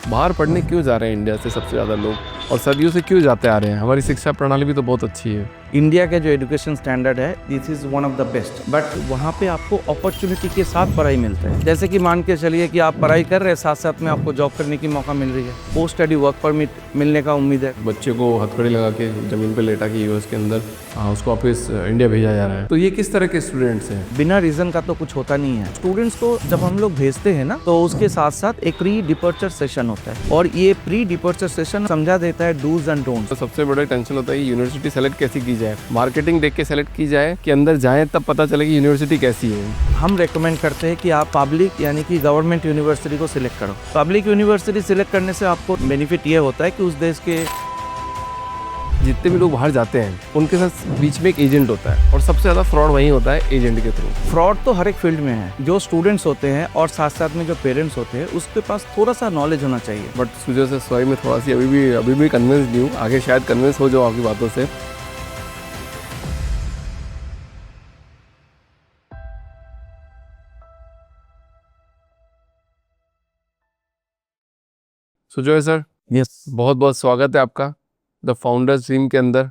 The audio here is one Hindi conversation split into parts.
बाहर पढ़ने क्यों जा रहे हैं इंडिया से सबसे ज़्यादा लोग, और सदियों से क्यों जाते आ रहे हैं? हमारी शिक्षा प्रणाली भी तो बहुत अच्छी है। इंडिया का जो एजुकेशन स्टैंडर्ड है this is one of the best, but वहाँ पे आपको अपॉर्चुनिटी के साथ पढ़ाई मिलता है। जैसे कि मान के चलिए कि आप पढ़ाई कर रहे हैं, साथ साथ में आपको जॉब करने की मौका मिल रही है, पोस्ट स्टडी वर्क परमिट मिलने का उम्मीद है। बच्चे को हथकड़ी लगा के ज़मीन पे लेटा के यूएस के अंदर उसको वापस इंडिया भेजा जा रहा है। तो ये किस तरह के स्टूडेंट्स हैं? बिना रीजन का तो कुछ होता नहीं है। स्टूडेंट्स को जब हम लोग भेजते हैं ना, तो उसके साथ साथ एक प्री डिपर्चर सेशन होता है, और ये प्री डिपर्चर सेशन समझा देता है डूज एंड डोंट्स। तो सबसे बड़ा टेंशन होता है यूनिवर्सिटी सेलेक्ट कैसी की जाए, मार्केटिंग देख के सेलेक्ट की जाए कि अंदर जाएं तब पता चले कि यूनिवर्सिटी कैसी है। हम रेकमेंड करते हैं कि आप पब्लिक यानी कि गवर्नमेंट यूनिवर्सिटी को सिलेक्ट करो। पब्लिक यूनिवर्सिटी सिलेक्ट करने से आपको बेनिफिट ये होता है कि उस देश के जितने भी लोग बाहर जाते हैं उनके साथ बीच में एक एजेंट होता है, और सबसे ज़्यादा फ्रॉड वहीं होता है एजेंट के थ्रू। फ्रॉड तो हर एक फील्ड में है। जो स्टूडेंट्स होते हैं और साथ साथ में जो पेरेंट्स होते हैं उसके पास थोड़ा सा नॉलेज होना चाहिए। बट सुजय से सॉरी, मैं थोड़ा सी अभी भी कन्विंस नहीं हूँ। आगे शायद कन्विंस हो जाओ आपकी बातों से। Sujay sir, yes. बहुत बहुत स्वागत है आपका द फाउंडर्स टीम के अंदर।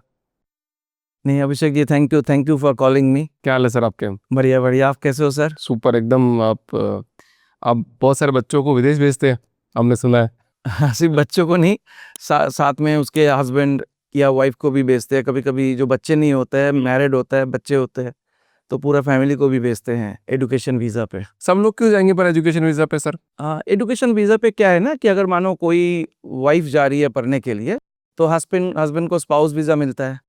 नहीं Abhishek ji, thank you for calling me. क्या हाल है सर आपके? बढ़िया बढ़िया, आप कैसे हो सर? सुपर एकदम। आप बहुत सारे बच्चों को विदेश भेजते हैं, हमने सुना है। सिर्फ बच्चों को नहीं, साथ में उसके हस्बैंड या वाइफ को भी भेजते हैं। कभी कभी जो बच्चे नहीं होते हैं, मैरिड होता है, बच्चे होते हैं, तो पूरा फैमिली को भी भेजते हैं एजुकेशन वीज़ा पे। सब लोग क्यों जाएंगे पर एजुकेशन वीज़ा पे सर? एजुकेशन वीज़ा पे क्या है ना कि अगर मानो कोई वाइफ जा रही है पढ़ने के लिए, तो हस्बैंड को स्पाउस वीज़ा मिलता है,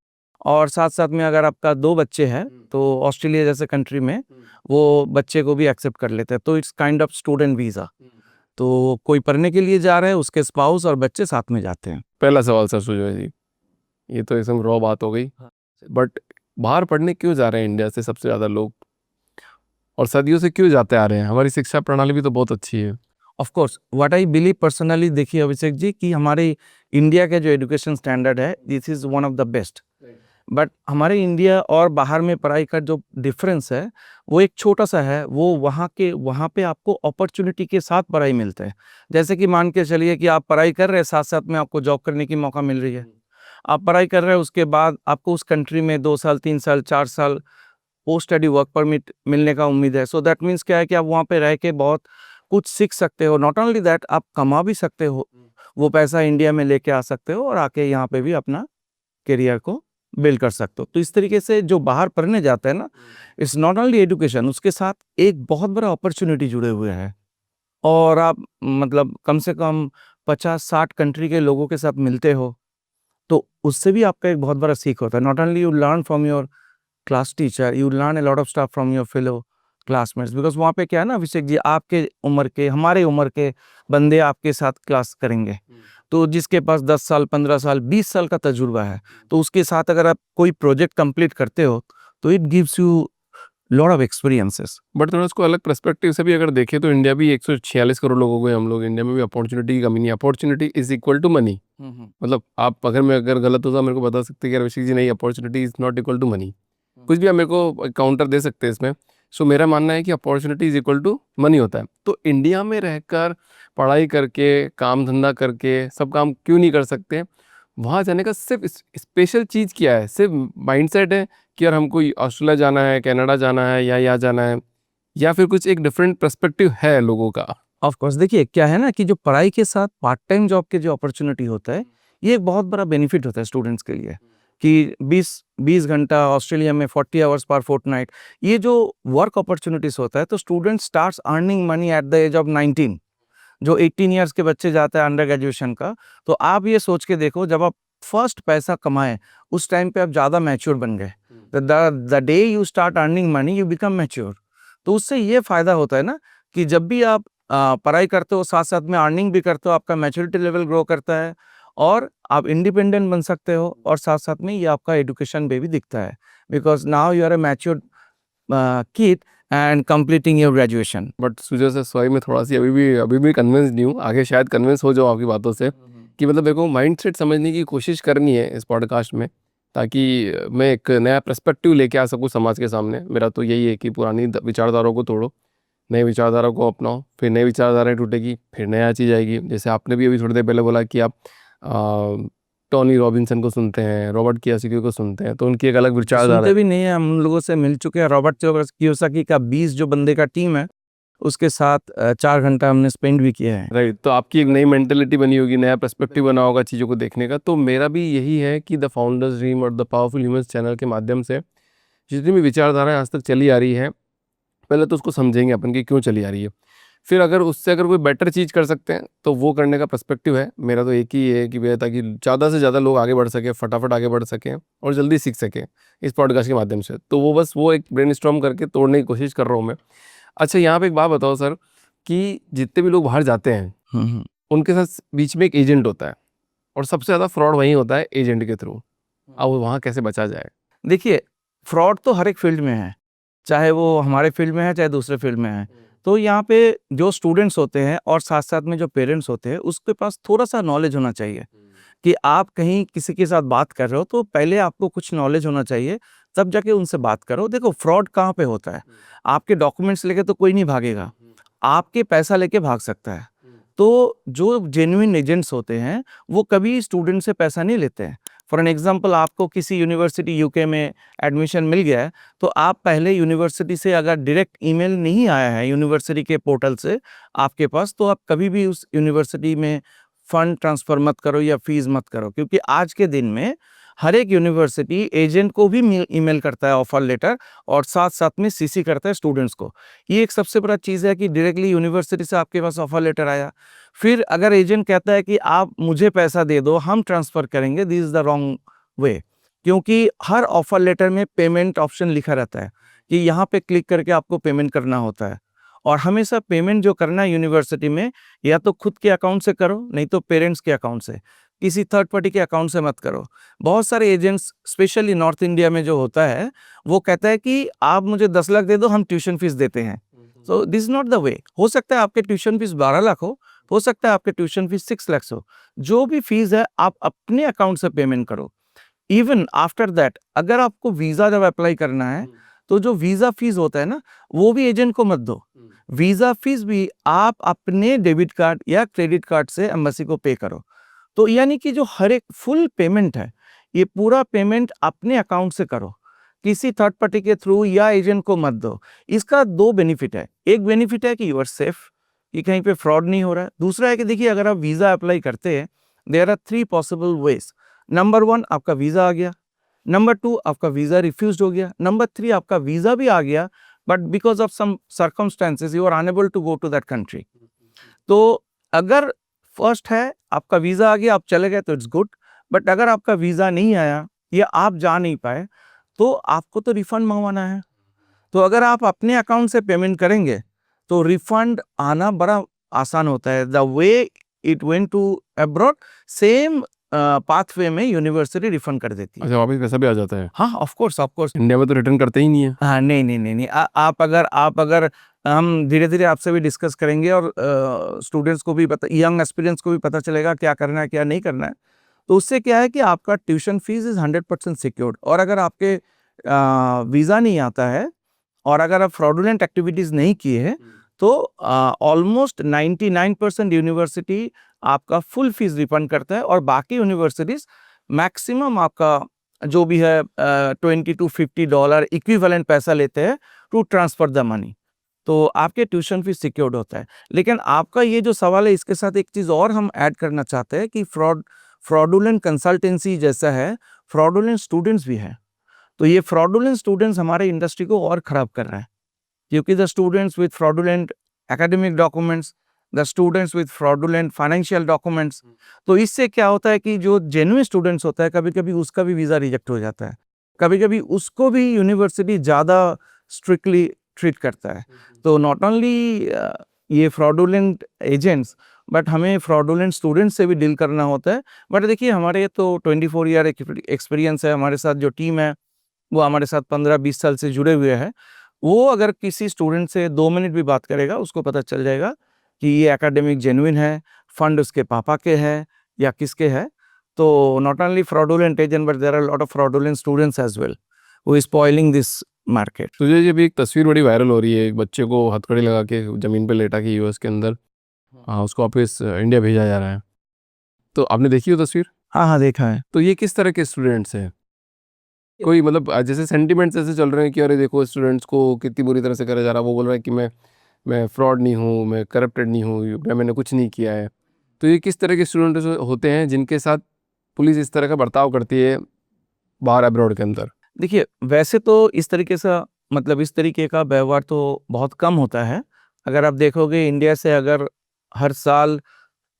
और साथ साथ में अगर आपका 2 बच्चे हैं तो ऑस्ट्रेलिया जैसे कंट्री में वो बच्चे को भी एक्सेप्ट कर लेते हैं। तो it's kind of student visa. तो कोई पढ़ने के लिए जा रहे हैं, उसके स्पाउस और बच्चे साथ में जाते हैं। पहला सवाल सर सुजय जी, ये तो एकदम रॉ बात हो गई, बट बाहर पढ़ने क्यों जा रहे हैं इंडिया से सबसे ज़्यादा लोग, और सदियों से क्यों जाते आ रहे हैं? हमारी शिक्षा प्रणाली भी तो बहुत अच्छी है। Of course what I believe personally, देखिए अभिषेक जी, कि हमारे इंडिया का जो एजुकेशन स्टैंडर्ड है this is one of the best, but हमारे इंडिया और बाहर में पढ़ाई का जो डिफरेंस है वो एक छोटा सा है। वो वहाँ पे आपको अपॉर्चुनिटी के साथ पढ़ाई मिलता है। जैसे कि मान के चलिए कि आप पढ़ाई कर रहे हैं, साथ साथ में आपको जॉब करने की मौका मिल रही है। आप पढ़ाई कर रहे हैं, उसके बाद आपको उस कंट्री में 2 साल 3 साल 4 साल पोस्ट स्टडी वर्क परमिट मिलने का उम्मीद है। सो दैट मीन्स क्या है कि आप वहाँ पे रह के बहुत कुछ सीख सकते हो। नॉट ओनली दैट, आप कमा भी सकते हो, वो पैसा इंडिया में लेके आ सकते हो और आके यहाँ पे भी अपना करियर को बिल्ड कर सकते हो। तो इस तरीके से जो बाहर पढ़ने जाते हैं ना, इट्स नॉट ओनली एजुकेशन, उसके साथ एक बहुत बड़ा अपॉर्चुनिटी जुड़े हुए हैं। और आप मतलब कम से कम 50-60 कंट्री के लोगों के साथ मिलते हो, तो उससे भी आपका एक बहुत बड़ा सीख होता है। Not only you learn from your class teacher, you learn a lot of stuff from your fellow classmates, because वहाँ पे क्या है ना अभिषेक जी, आपके उम्र के, हमारे उम्र के बंदे आपके साथ क्लास करेंगे। तो जिसके पास 10 साल 15 साल 20 साल का तजुर्बा है, तो उसके साथ अगर आप कोई प्रोजेक्ट कंप्लीट करते हो तो it gives you lot of experiences. But थोड़ा उसको अलग पर्सपेक्टिव से भी अगर देखें तो इंडिया भी 146 करोड़ लोगों को, हम लोग इंडिया में भी अपॉर्चुनिटी की कमी नहीं। Opportunity is equal to money. मतलब आप अगर गलत होता मेरे को बता सकते हैं कि ऋषि जी नहीं, opportunity is not equal to money. कुछ भी आप मेरे को काउंटर दे सकते हैं इसमें। सो मेरा मानना है कि opportunity is equal to money होता है। तो इंडिया में रहकर पढ़ाई करके काम धंधा करके सब काम क्यों नहीं कर सकते? वहाँ जाने का सिर्फ स्पेशल चीज़ क्या है? सिर्फ माइंडसेट है कि यार हमको ऑस्ट्रेलिया जाना है, कनाडा जाना है, या यहाँ जाना है, या फिर कुछ एक डिफरेंट पर्सपेक्टिव है लोगों का? ऑफ कोर्स देखिए क्या है ना कि जो पढ़ाई के साथ पार्ट टाइम जॉब के जो अपॉर्चुनिटी होता है, ये एक बहुत बड़ा बेनिफिट होता है स्टूडेंट्स के लिए, कि 20 घंटा ऑस्ट्रेलिया में 40 आवर्स पर फोर्टनाइट, ये जो वर्क अपॉर्चुनिटीज होता है, तो student starts earning money at the age of 19। जो 18 ईयर्स के बच्चे जाते हैं अंडर ग्रेजुएशन का, तो आप ये सोच के देखो, जब आप फर्स्ट पैसा कमाए उस टाइम पे आप ज़्यादा मैच्योर बन गए। The day you start earning money you become mature. तो उससे ये फ़ायदा होता है ना कि जब भी आप पढ़ाई करते हो, साथ साथ में अर्निंग भी करते हो, आपका मैच्योरिटी लेवल ग्रो करता है और आप इंडिपेंडेंट बन सकते हो, और साथ साथ में ये आपका एजुकेशन पे भी दिखता है, because now you are a mature kid and completing your graduation. But Sujay sir sorry, मैं थोड़ा सी अभी भी कन्विंस नहीं हूँ। आगे शायद कन्विंस हो जाओ आपकी बातों से कि मतलब मेरे को माइंड सेट समझने की कोशिश करनी है इस पॉडकास्ट में, ताकि मैं एक नया पर्सपेक्टिव लेके आ सकूँ समाज के सामने। मेरा तो यही है कि पुरानी विचारधाराओं को तोड़ो, नई विचारधारा को अपनाओ, फिर नई विचारधाराएं टूटेगी, फिर नया चीज़ आएगी। जैसे आपने भी अभी थोड़ी देर पहले बोला कि आप टोनी रॉबिन्सन को सुनते हैं, रॉबर्ट कियोसाकी को सुनते हैं, तो उनकी एक अलग विचारधारा सुनते है। भी नहीं है, हम उन लोगों से मिल चुके हैं। रॉबर्ट कियोसाकी का 20 जो बंदे का टीम है, उसके साथ 4 घंटा हमने स्पेंड भी किया है। राइट, तो आपकी एक नई मेंटेलिटी बनी होगी, नया पर्सपेक्टिव बना होगा चीज़ों को देखने का। तो मेरा भी यही है कि द फाउंडर्स ड्रीम और द पावरफुल ह्यूमंस चैनल के माध्यम से जितनी भी विचारधाराएं आज तक चली आ रही है, पहले तो उसको समझेंगे अपन कि क्यों चली आ रही है। फिर अगर उससे अगर कोई बेटर चीज़ कर सकते हैं तो वो करने का पर्सपेक्टिव है मेरा। तो एक ही है कि भैया ताकि ज़्यादा से ज़्यादा लोग आगे बढ़ सकें, फटाफट आगे बढ़ सकें और जल्दी सीख सकें इस पॉडकास्ट के माध्यम से। तो वो बस वो एक ब्रेनस्टॉर्म करके तोड़ने की कोशिश कर रहा हूँ मैं। अच्छा, यहाँ पे एक बात बताओ सर, कि जितने भी लोग बाहर जाते हैं हम्म। उनके साथ बीच में एक एजेंट होता है और सबसे ज़्यादा फ्रॉड वहीं होता है एजेंट के थ्रू। अब वहाँ कैसे बचा जाए? देखिए, फ्रॉड तो हर एक फील्ड में है, चाहे वो हमारे फील्ड में है, चाहे दूसरे फील्ड में है। तो यहाँ पे जो स्टूडेंट्स होते हैं और साथ-साथ में जो पेरेंट्स होते हैं, उसके पास थोड़ा-सा नॉलेज होना चाहिए कि आप कहीं किसी के साथ बात कर रहे हो, तो पहले आपको कुछ नॉलेज होना चाहिए, तब जाके उनसे बात करो। देखो, फ्रॉड कहाँ पे होता है? आपके डॉक्यूमेंट्स लेके तो कोई नहीं भागेगा, आपके पैसा लेके भाग सकता है। तो जो जेन्युइन एजेंट्स होते हैं, वो कभी स्टूडेंट से पैसा नहीं लेते हैं। फॉर एन एग्जांपल, आपको किसी यूनिवर्सिटी यूके में एडमिशन मिल गया है, तो आप पहले यूनिवर्सिटी से अगर डायरेक्ट ईमेल नहीं आया है यूनिवर्सिटी के पोर्टल से आपके पास, तो आप कभी भी उस यूनिवर्सिटी में फंड ट्रांसफ़र मत करो या फीस मत करो, क्योंकि आज के दिन में हर एक यूनिवर्सिटी एजेंट को भी ईमेल करता है ऑफर लेटर, और साथ-साथ में सीसी करता है स्टूडेंट्स को। ये एक सबसे बड़ा चीज़ है कि डायरेक्टली यूनिवर्सिटी से आपके पास ऑफर लेटर आया। फिर अगर एजेंट कहता है कि आप मुझे पैसा दे दो, हम ट्रांसफ़र करेंगे, this is the wrong way. क्योंकि हर ऑफर लेटर में पेमेंट ऑप्शन लिखा रहता है कि यहाँ पे क्लिक करके आपको पेमेंट करना होता है। और हमेशा पेमेंट जो करना है यूनिवर्सिटी में, या तो खुद के अकाउंट से करो, नहीं तो पेरेंट्स के अकाउंट से। किसी थर्ड पार्टी के अकाउंट से मत करो। बहुत सारे एजेंट्स स्पेशली नॉर्थ इंडिया में जो होता है, वो कहता है कि आप मुझे 10 लाख दे दो, हम ट्यूशन फीस देते हैं। So this is not the way. हो सकता है आपके ट्यूशन फीस 12 लाख हो सकता है आपके ट्यूशन फीस 6 लाख हो। जो भी फीस है, आप अपने अकाउंट से पेमेंट करो। इवन आफ्टर दैट, अगर आपको वीज़ा जब अप्लाई करना है, तो जो वीज़ा फीस होता है ना, वो भी एजेंट को मत दो। वीज़ा फीस भी आप अपने डेबिट कार्ड या क्रेडिट कार्ड से एम्बेसी को पे करो। तो यानी कि जो हर एक फुल पेमेंट है, ये पूरा पेमेंट अपने अकाउंट से करो, किसी थर्ड पार्टी के थ्रू या एजेंट को मत दो। इसका 2 बेनिफिट है। एक बेनिफिट है कि यू आर सेफ, कि कहीं पे फ्रॉड नहीं हो रहा है। दूसरा है कि देखिए, अगर आप वीज़ा अप्लाई करते हैं, there are 3 possible ways. Number 1, आपका वीज़ा आ गया। नंबर 2, आपका वीज़ा रिफ्यूज़्ड हो गया। नंबर 3, आपका वीज़ा भी आ गया, but because of some circumstances you are unable to go to that country. तो अगर फर्स्ट है, आपका वीज़ा आ गया, आप चले गए, तो इट्स गुड। बट अगर आपका वीज़ा नहीं आया या आप जा नहीं पाए, तो आपको तो रिफंड मंगवाना है। तो अगर आप अपने अकाउंट से पेमेंट करेंगे, तो रिफंड आना बड़ा आसान होता है। The way it went to abroad, same pathway में यूनिवर्सिटी रिफंड कर देती है। अच्छा, वापस पैसा भी आ जाता है? हाँ, of course, of course. India में तो रिटर्न करते ही नहीं है। हाँ, नहीं, नहीं, नहीं, नहीं। आप अगर हम धीरे-धीरे आपसे भी डिस्कस करेंगे, और स्टूडेंट्स को भी पता, यंग एस्पिरेंट्स को भी पता चलेगा क्या करना है, क्या नहीं करना है। तो उससे क्या है कि आपका ट्यूशन फीस इज़ 100% सिक्योर्ड। और अगर आपके वीज़ा नहीं आता है, और अगर आप फ्रॉडुलेंट एक्टिविटीज़ नहीं किए हैं, तो ऑलमोस्ट 99% यूनिवर्सिटी आपका फुल फीस रिफंड करता है, और बाकी यूनिवर्सिटीज़ मैक्सिमम आपका जो भी है $20 to $50 इक्विवेलेंट पैसा लेते हैं टू ट्रांसफर द मनी। तो आपके ट्यूशन फीस सिक्योर्ड होता है। लेकिन आपका ये जो सवाल है, इसके साथ एक चीज़ और हम ऐड करना चाहते हैं कि फ्रॉडुलेंट कंसल्टेंसी जैसा है, फ्रॉडुलेंट स्टूडेंट्स भी हैं। तो ये फ्रॉडुलेंट स्टूडेंट्स हमारे इंडस्ट्री को और ख़राब कर रहा है, क्योंकि the students with fraudulent academic documents, the students with fraudulent financial documents, तो इससे क्या होता है कि जो जेन्युइन स्टूडेंट्स होता है, कभी-कभी उसका भी वीज़ा रिजेक्ट हो जाता है। कभी-कभी उसको भी यूनिवर्सिटी ज़्यादा स्ट्रिक्टली ट्रीट करता है। तो नॉट ओनली ये फ्रॉडुलेंट एजेंट्स, बट हमें फ्रॉडुलेंट स्टूडेंट्स से भी डील करना होता है। बट देखिए, हमारे तो 24 ईयर एक्सपीरियंस है। हमारे साथ जो टीम है, वो हमारे साथ 15-20 साल से जुड़े हुए हैं। वो अगर किसी स्टूडेंट से 2 मिनट भी बात करेगा, उसको पता चल जाएगा कि ये एकेडमिक जेन्युइन है, फंड उसके पापा के हैं या किसके है। तो not only fraudulent agent, but there are lot of fraudulent students as well. who is spoiling this market. तो ये भी एक तस्वीर बड़ी वायरल हो रही है, एक बच्चे को हथकड़ी लगा के ज़मीन पे लेटा के यूएस के अंदर उसको वापस इंडिया भेजा जा रहा है। तो आपने देखी वो तस्वीर? हाँ हाँ, देखा है। तो ये किस तरह के स्टूडेंट्स हैं? कोई मतलब जैसे सेंटिमेंट्स ऐसे चल रहे हैं कि अरे देखो स्टूडेंट्स को कितनी बुरी तरह से करा जा रहा है, वो बोल रहा है कि मैं फ्रॉड नहीं हूँ, मैं करप्टेड नहीं हूँ, मैंने कुछ नहीं किया है। तो ये किस तरह के स्टूडेंट्स होते हैं जिनके साथ पुलिस इस तरह का बर्ताव करती है बाहर अब्रॉड के अंदर? देखिए, वैसे तो इस तरीके से मतलब इस तरीके का व्यवहार तो बहुत कम होता है। अगर आप देखोगे इंडिया से अगर हर साल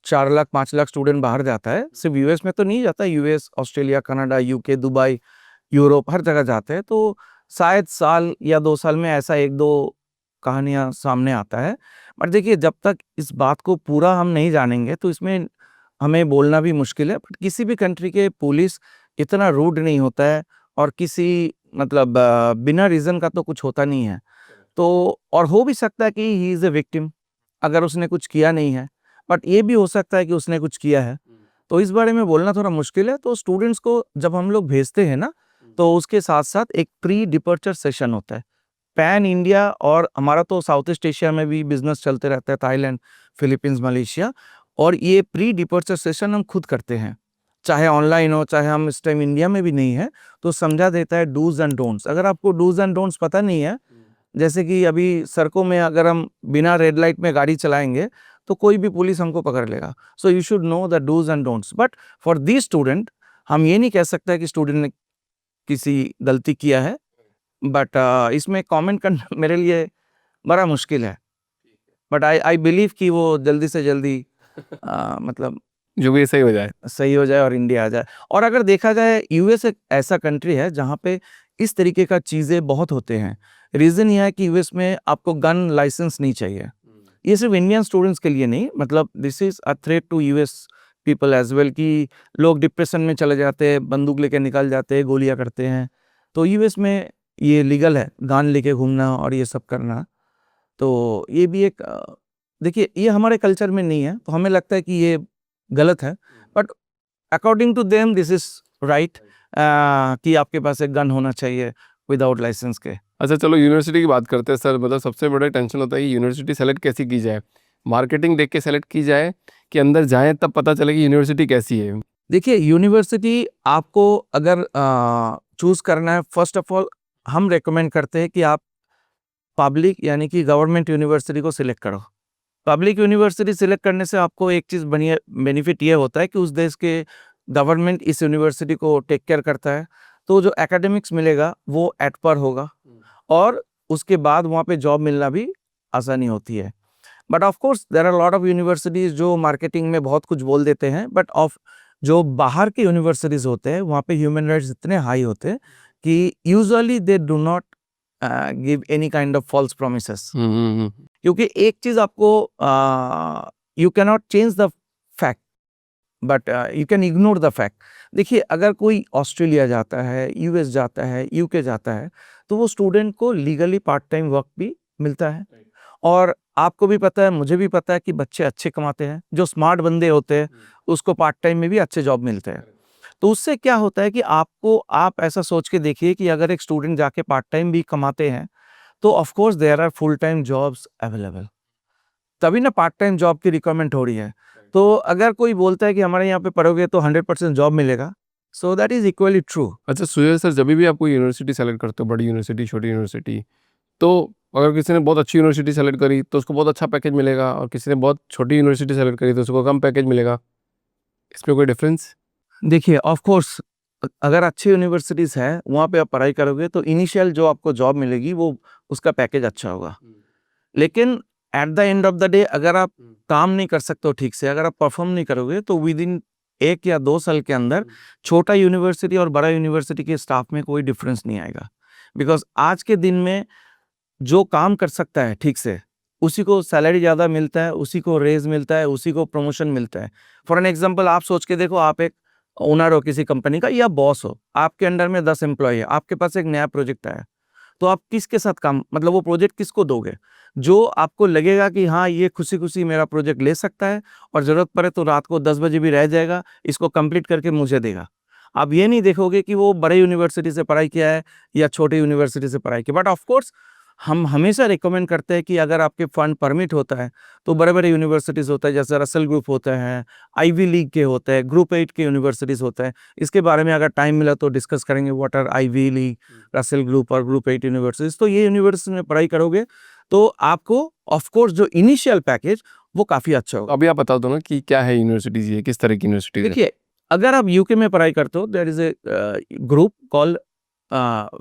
4 लाख 5 लाख स्टूडेंट बाहर जाता है, सिर्फ यूएस में तो नहीं जाता, US, Australia, Canada, UK, Dubai, Europe हर जगह जाते हैं। तो शायद साल या 2 साल में ऐसा 1-2 कहानियाँ सामने आता है। बट देखिए, जब तक इस बात को पूरा हम नहीं जानेंगे तो इसमें हमें बोलना भी मुश्किल है। बट किसी भी कंट्री के पुलिस इतना रूड नहीं होता है और किसी मतलब बिना रीज़न का तो कुछ होता नहीं है। तो और हो भी सकता है कि ही इज़ अ विक्टिम, अगर उसने कुछ किया नहीं है। बट ये भी हो सकता है कि उसने कुछ किया है। तो इस बारे में बोलना थोड़ा मुश्किल है। तो स्टूडेंट्स को जब हम लोग भेजते हैं ना, तो उसके साथ-साथ एक प्री डिपार्चर सेशन होता है। पैन इंडिया और हमारा तो साउथ ईस्ट एशिया में भी बिज़नेस चलते रहता है, थाईलैंड, फिलीपींस, मलेशिया, और ये प्री डिपार्चर सेशन हम खुद करते हैं। चाहे ऑनलाइन हो, चाहे हम इस टाइम इंडिया में भी नहीं है, तो समझा देता है डूज़ एंड डोंट्स। अगर आपको डूज़ एंड डोंट्स पता नहीं है, जैसे कि अभी सड़कों में अगर हम बिना रेड लाइट में गाड़ी चलाएँगे, तो कोई भी पुलिस हमको पकड़ लेगा। So you should know the dos and don'ts. But for this student हम ये नहीं कह सकते कि स्टूडेंट ने किसी गलती किया है। बट इसमें कमेंट करना मेरे लिए बड़ा मुश्किल है। बट आई बिलीव कि वो जल्दी से जल्दी मतलब जो भी सही हो जाए। सही हो जाए और इंडिया आ जाए। और अगर देखा जाए, यूएस एक ऐसा कंट्री है जहाँ पे इस तरीके का चीज़ें बहुत होते हैं। रीज़न ये है कि यूएस में आपको गन लाइसेंस नहीं चाहिए। ये सिर्फ इंडियन स्टूडेंट्स के लिए नहीं, मतलब this is a threat to US people as well, कि लोग डिप्रेशन में चले जाते हैं, बंदूक लेके निकल जाते हैं, गोलियाँ करते हैं। तो यूएस में ये लीगल है, गन लेके घूमना और ये सब करना। तो ये भी एक देखिए, ये हमारे कल्चर में नहीं है, तो हमें लगता है कि ये गलत है। But according to them this is right, कि आपके पास एक गन होना चाहिए विदाउट लाइसेंस के। अच्छा चलो यूनिवर्सिटी की बात करते हैं सर। मतलब सबसे बड़ा टेंशन होता है कि यूनिवर्सिटी सेलेक्ट कैसी की जाए? मार्केटिंग देख के सेलेक्ट की जाए कि अंदर जाएँ तब पता चले कि यूनिवर्सिटी कैसी है? देखिए, यूनिवर्सिटी आपको अगर चूज़ करना है, फर्स्ट ऑफ ऑल हम रिकमेंड करते हैं कि आप पब्लिक यानी कि गवर्नमेंट यूनिवर्सिटी को सिलेक्ट करो। पब्लिक यूनिवर्सिटी सिलेक्ट करने से आपको एक चीज़ बढ़िया बेनिफिट ये होता है कि उस देश के गवर्नमेंट इस यूनिवर्सिटी को टेक केयर करता है। तो जो एकेडमिक्स मिलेगा वो एट पर होगा और उसके बाद वहाँ पे जॉब मिलना भी आसानी होती है। But of course there are lot of universities जो मार्केटिंग में बहुत कुछ बोल देते हैं, बट ऑफ जो बाहर के यूनिवर्सिटीज़ होते हैं, वहाँ पे ह्यूमन राइट्स इतने हाई होते हैं कि usually they do not give any kind of false promises. क्योंकि एक चीज़ आपको you can not change the fact, but you can ignore the fact. देखिए, अगर कोई ऑस्ट्रेलिया जाता है, यूएस जाता है, यूके जाता है, तो वो स्टूडेंट को लीगली पार्ट टाइम वर्क भी मिलता है। और आपको भी पता है, मुझे भी पता है कि बच्चे अच्छे कमाते हैं। जो स्मार्ट बंदे होते हैं, उसको पार्ट टाइम में भी अच्छे जॉब मिलते हैं। तो उससे क्या होता है कि आप ऐसा सोच के देखिए कि अगर एक स्टूडेंट जाके पार्ट टाइम भी कमाते हैं, तो of course there are full time jobs available. तभी ना पार्ट टाइम जॉब की रिक्वायरमेंट हो रही है। तो अगर कोई बोलता है कि हमारे यहाँ पे पढ़ोगे तो 100% जॉब मिलेगा, so that is equally true. अच्छा सुजय सर, जब भी आप कोई यूनिवर्सिटी सेलेक्ट करते हो, बड़ी यूनिवर्सिटी, छोटी यूनिवर्सिटी, तो अगर किसी ने बहुत अच्छी यूनिवर्सिटी सेलेक्ट करी तो उसको बहुत अच्छा पैकेज मिलेगा और किसी ने बहुत छोटी यूनिवर्सिटी सेलेक्ट करी तो उसको कम पैकेज मिलेगा। इसमें कोई डिफरेंस? देखिए, ऑफ कोर्स अगर अच्छी यूनिवर्सिटीज़ है, वहाँ पे आप पढ़ाई करोगे तो इनिशियल जो आपको जॉब मिलेगी वो उसका पैकेज अच्छा होगा। लेकिन eight the end of the day अगर आप काम नहीं कर सकते हो ठीक से, अगर आप परफॉर्म नहीं करोगे, तो विद इन 1 या 2 साल के अंदर छोटा यूनिवर्सिटी और बड़ा यूनिवर्सिटी के स्टाफ में कोई डिफरेंस नहीं आएगा। बिकॉज़ आज के दिन में जो काम कर सकता है ठीक से, उसी को सैलरी ज़्यादा मिलता है, उसी को रेज़ मिलता है, उसी को प्रमोशन मिलता है। फॉर एन एग्ज़ाम्पल आप सोच के देखो, आप एक ओनर हो किसी कंपनी का या बॉस हो, आपके अंडर में 10 एम्प्लॉयी है, आपके पास एक नया प्रोजेक्ट आया, तो आप किसके साथ काम मतलब वो प्रोजेक्ट किसको दोगे? जो आपको लगेगा कि हाँ, ये खुशी-खुशी मेरा प्रोजेक्ट ले सकता है और ज़रूरत पड़े तो रात को 10 बजे भी रह जाएगा, इसको कंप्लीट करके मुझे देगा। आप ये नहीं देखोगे कि वो बड़े यूनिवर्सिटी से पढ़ाई किया है या छोटे यूनिवर्सिटी से पढ़ाई किया। बट ऑफ कोर्स हम हमेशा रिकमेंड करते हैं कि अगर आपके फंड परमिट होता है तो बड़े बड़े यूनिवर्सिटीज़ होता है, जैसे रसल ग्रुप होते हैं, आईवी लीग के होते हैं, ग्रुप 8 के यूनिवर्सिटीज़ होते हैं। इसके बारे में अगर टाइम मिला तो डिस्कस करेंगे, what are Ivy League, Russell group और ग्रुप 8 यूनिवर्सिटीज़। तो ये यूनिवर्सिटी में पढ़ाई करोगे तो आपको ऑफ कोर्स जो इनिशियल पैकेज वो काफ़ी अच्छा होगा। अभी आप बता दो ना कि क्या है यूनिवर्सिटीज, ये किस तरह की यूनिवर्सिटीज है? देखिए, अगर आप यूके में पढ़ाई करते हो, there is a group called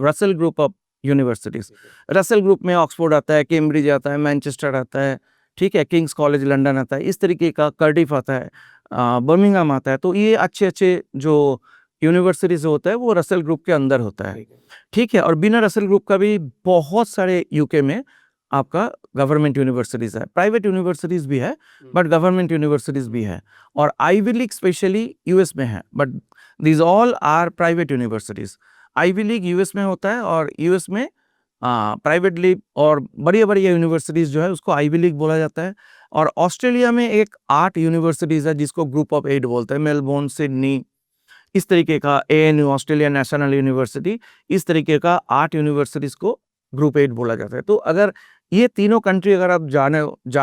Russell group of universities. Russell group में ऑक्सफोर्ड आता है, कैम्ब्रिज आता है, मैनचेस्टर आता है, ठीक है, किंग्स कॉलेज लंदन आता है, इस तरीके का कार्डिफ आता है, बर्मिंघम आता है। तो ये अच्छे-अच्छे जो यूनिवर्सिटीज़ होता है वो रसल ग्रुप के अंदर होता है, ठीक है। और बिना रसल ग्रुप का भी बहुत सारे यूके में आपका गवर्नमेंट यूनिवर्सिटीज़ है, प्राइवेट यूनिवर्सिटीज़ भी है, बट गवर्नमेंट यूनिवर्सिटीज़ भी है। और आईवी लीग स्पेशली यूएस में है, but these all are private universities. Ivy League US में होता है और यूएस में प्राइवेट लीग और बड़ी-बड़ी यूनिवर्सिटीज़ जो है उसको आईवी लीग बोला जाता है। और ऑस्ट्रेलिया में एक 8 यूनिवर्सिटीज़ है जिसको ग्रुप ऑफ 8 बोलते हैं, मेलबोर्न, सिडनी, इस तरीके का, एएनयू ऑस्ट्रेलिया नेशनल यूनिवर्सिटी, इस तरीके का 8 यूनिवर्सिटीज़ को ग्रुप 8 बोला जाता है। तो अगर ये तीनों कंट्री अगर आप जा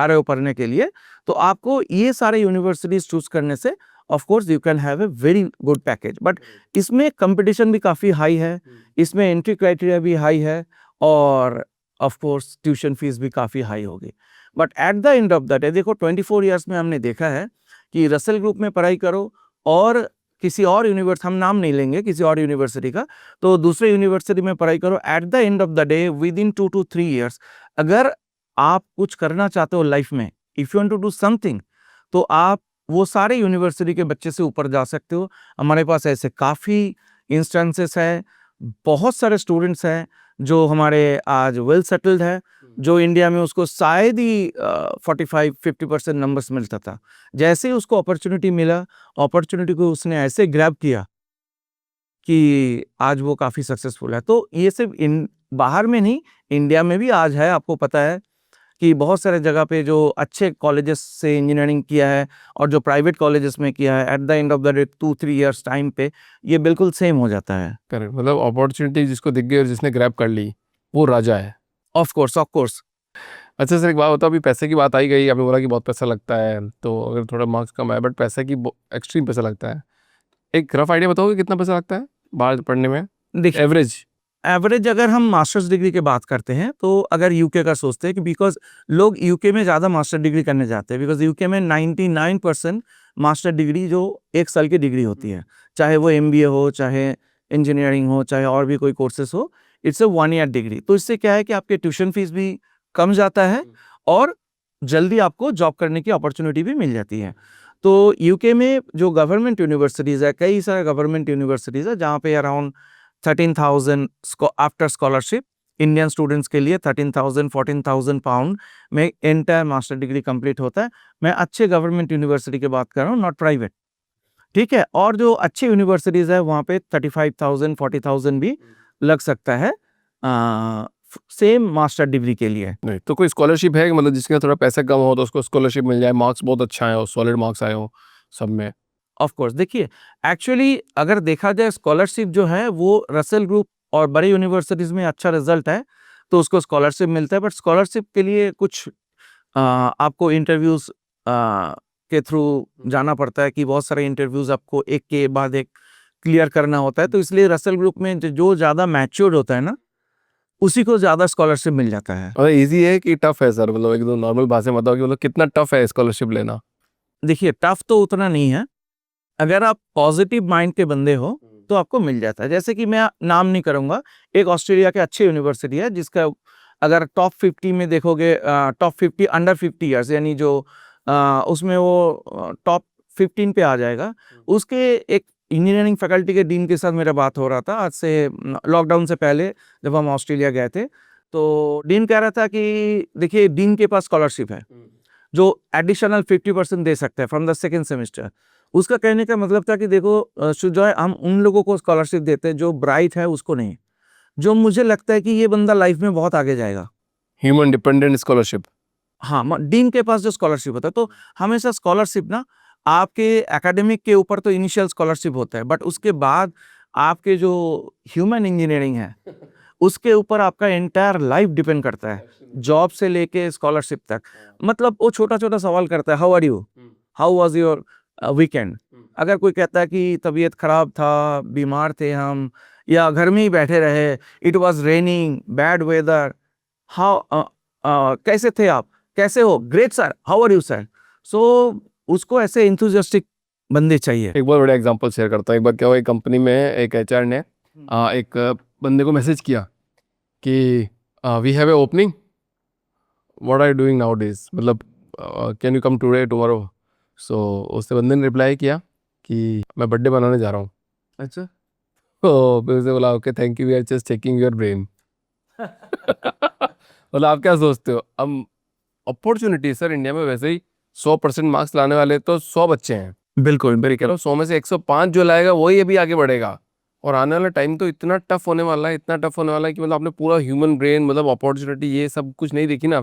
रहे हो पढ़ने के लिए, तो आपको ये सारे यूनिवर्सिटीज़ चूज़ करने से of course you can have a very good package. But इसमें कंपटीशन भी काफ़ी हाई है, इसमें एंट्री क्राइटेरिया भी हाई है और ऑफ कोर्स ट्यूशन फीस भी काफ़ी हाई होगी। But at the end of the day देखो 24 ईयर्स में हमने देखा है कि रसल ग्रुप में पढ़ाई करो और किसी और यूनिवर्सिटी, हम नाम नहीं लेंगे किसी और यूनिवर्सिटी का, तो दूसरे यूनिवर्सिटी में पढ़ाई करो, at the end of the day within 2 to 3 years अगर आप कुछ करना चाहते हो लाइफ में, if you want to do something, तो आप वो सारे यूनिवर्सिटी के बच्चे से ऊपर जा सकते हो। हमारे पास ऐसे काफ़ी इंस्टेंसेस है, बहुत सारे स्टूडेंट्स हैं जो हमारे आज वेल सेटल्ड है, जो इंडिया में उसको शायद ही 45-50% नंबर्स मिलता था। जैसे ही उसको अपॉर्चुनिटी मिला, अपॉर्चुनिटी को उसने ऐसे ग्रैब किया कि आज वो काफ़ी सक्सेसफुल है। तो ये सिर्फ बाहर में नहीं, इंडिया में भी आज है। आपको पता है कि बहुत सारे जगह पे जो अच्छे कॉलेजेस से इंजीनियरिंग किया है और जो प्राइवेट कॉलेजेस में किया है, eight the end of the day 2-3 years time पे ये बिल्कुल सेम हो जाता है। करेक्ट, मतलब अपॉर्चुनिटी जिसको दिख गई और जिसने ग्रैब कर ली वो राजा है। Of course, of course. अच्छा सर, एक बात बताओ, अभी पैसे की बात आई गई, आपने बोला कि बहुत पैसा लगता है, तो अगर थोड़ा मार्क्स कम आए बट पैसे की एक्सट्रीम पैसा लगता है, एक रफ आइडिया बताओगे कितना पैसा लगता है बाहर पढ़ने में देखिए, एवरेज? एवरेज अगर हम मास्टर्स डिग्री की बात करते हैं तो अगर यूके का सोचते हैं कि बिकॉज लोग यूके में ज़्यादा मास्टर डिग्री करने जाते हैं, बिकॉज यूके में 99% मास्टर डिग्री जो 1 साल की डिग्री होती है, चाहे वो एमबीए हो, चाहे इंजीनियरिंग हो, चाहे और भी कोई कोर्सेस हो, इट्स ए 1 ईयर डिग्री। तो इससे क्या है कि आपके ट्यूशन फीस भी कम जाता है और जल्दी आपको जॉब करने की अपॉर्चुनिटी भी मिल जाती है। तो यूके में जो गवर्नमेंट यूनिवर्सिटीज़ है, कई सारे गवर्नमेंट यूनिवर्सिटीज़ है जहाँ पे around 13,000 after scholarship Indian students के लिए 13,000-14,000 पाउंड में एंटायर मास्टर डिग्री कंप्लीट होता है। मैं अच्छे गवर्नमेंट यूनिवर्सिटी की बात कर रहा हूँ, नॉट प्राइवेट, ठीक है। और जो अच्छे यूनिवर्सिटीज़ है वहाँ पे 35,000-40,000 भी लग सकता है सेम मास्टर डिग्री के लिए। नहीं तो कोई स्कॉलरशिप है कि मतलब जिसके थोड़ा पैसा कम हो तो उसको स्कॉलरशिप मिल जाए, मार्क्स बहुत अच्छा आए हो, सॉलिड मार्क्स आए हो सब में? ऑफ कोर्स, देखिए एक्चुअली अगर देखा जाए स्कॉलरशिप जो है वो रसल ग्रुप और बड़े यूनिवर्सिटीज़ में अच्छा रिजल्ट है तो उसको स्कॉलरशिप मिलता है। बट स्कॉलरशिप के लिए कुछ आपको इंटरव्यूज़ के थ्रू जाना पड़ता है कि बहुत सारे इंटरव्यूज़ आपको एक के बाद एक क्लियर करना होता है। तो इसलिए रसल ग्रुप में जो ज़्यादा मैच्योर्ड होता है ना, उसी को ज़्यादा स्कॉलरशिप मिल जाता है। और इजी है कि टफ है सर? मतलब एकदम नॉर्मल भाषा में बताओ कि मतलब कितना टफ है स्कॉलरशिप लेना? देखिए, टफ तो उतना नहीं है, अगर आप पॉजिटिव माइंड के बंदे हो तो आपको मिल जाता है। जैसे कि मैं नाम नहीं करूंगा, एक ऑस्ट्रेलिया के अच्छे यूनिवर्सिटी है जिसका अगर टॉप 50 में देखोगे, टॉप 50 अंडर 50 ईयर्स यानी जो उसमें वो टॉप 15 पे आ जाएगा। उसके एक इंजीनियरिंग फैकल्टी के डीन के साथ मेरा बात हो रहा था आज से, लॉकडाउन से पहले जब हम ऑस्ट्रेलिया गए थे, तो डीन कह रहा था कि देखिए डीन के पास स्कॉलरशिप है जो एडिशनल 50% दे सकता है फ्रॉम द सेकेंड सेमेस्टर। उसका कहने का मतलब था कि देखो सुजॉय, हम उन लोगों को स्कॉलरशिप देते हैं जो ब्राइट है, उसको नहीं, जो मुझे लगता है कि ये बंदा लाइफ में बहुत आगे जाएगा। Human dependent scholarship. हाँ, डीन के पास जो स्कॉलरशिप होता है, तो हमेशा स्कॉलरशिप ना आपके एकेडमिक के ऊपर तो इनिशियल स्कॉलरशिप होता है, बट उसके बाद आपके जो ह्यूमन इंजीनियरिंग है उसके ऊपर आपका एंटायर लाइफ डिपेंड करता है, जॉब से लेके स्कॉलरशिप तक। मतलब वो छोटा छोटा सवाल करता है, how are you, how was your weekend. अगर कोई कहता है कि तबीयत खराब था, बीमार थे हम, या घर में ही बैठे रहे, it was raining, bad weather, how कैसे थे आप, कैसे हो, great sir, how are you sir. So उसको ऐसे इंथुजियास्टिक बंदे चाहिए। एक बहुत बड़ा एग्जांपल शेयर करता हूँ। एक बार क्या हुआ, एक कंपनी में एक एचआर ने एक बंदे को मैसेज किया कि we have a opening, what are you doing now days, मतलब can you come today tomorrow. So उसने बंदे ने रिप्लाई किया कि मैं बर्थडे बनाने जा रहा हूँ। अच्छा। तो फिर उसे बोला okay thank you, we are just checking your brain. मतलब आप क्या सोचते हो, अब अपॉर्चुनिटी सर इंडिया में वैसे ही 100% मार्क्स लाने वाले तो 100 बच्चे हैं, बिल्कुल मेरे ख्याल 100 में से 105 जो लाएगा वही अभी आगे बढ़ेगा। और आने वाला टाइम तो इतना टफ होने वाला है, इतना टफ होने वाला है कि मतलब आपने पूरा ह्यूमन ब्रेन, मतलब अपॉर्चुनिटी ये सब कुछ नहीं देखी ना,